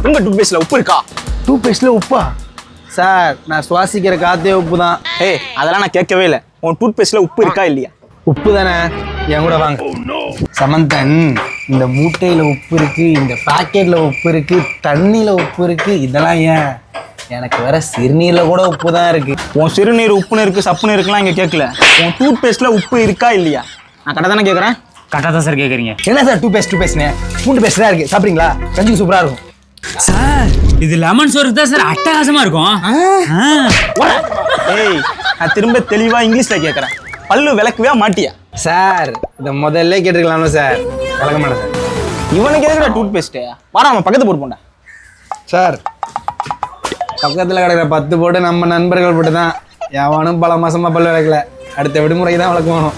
உங்க டூத் பேஸ்ட்ல உப்பு இருக்கா? டூத் பேஸ்ட்ல உப்பா? சார் நான் சுவாசிக்கிற காத்தே உப்பு தான். ஏய் அதெல்லாம் நான் கேட்கவே இல்லை. உன் டூத் பேஸ்ட்ல உப்பு இருக்கா இல்லையா? உப்பு தானே, என் கூட வாங்க. சமந்தன், இந்த மூட்டையில உப்பு இருக்கு, இந்த பாக்கெட்ல உப்பு இருக்கு, தண்ணியில உப்பு இருக்கு, இதெல்லாம் ஏன்? எனக்கு வேற சிறுநீர்ல கூட உப்பு தான் இருக்கு. உன் சிறுநீர் உப்புன்னு இருக்கு சப்புன்னு இருக்குலாம் இங்க கேட்கல. உன் டூத் பேஸ்ட்ல உப்பு இருக்கா இல்லையா? நான் கரெக்டாக தானே கேட்குறேன். கரெக்டாக தான் சார் கேட்குறீங்க. என்ன சார் டூ பேஸ்ட்னு பூண்டு பேஸ்ட் தான் இருக்கு, சாப்பிட்றீங்களா? கஞ்சிக்கு சூப்பரா இருக்கும் சார். இது லெமன் சோறுக்கு தான் சார் அட்டகாசமா இருக்கும். ஏய் நான் திரும்ப தெளிவா இங்கிலீஷ்ல கேட்குறேன். பல்லு விளக்குவே மாட்டியா? சார் இதை முதல்ல கேட்டுருக்கலாம்ல சார், விளக்க மாட்டேன் சார். இவனுக்கு எதுக்குற டூத் பேஸ்ட்டு? வாடா நம்ம பக்கத்து போட்டு போண்டா. சார் பக்கத்தில் கிடக்கிற 10 போட்டு நம்ம நண்பர்கள் போட்டு தான் எவனும் பல மாசமா பல்லு விளக்கல. அடுத்த விடுமுறைக்கு தான் விளக்குவானோ.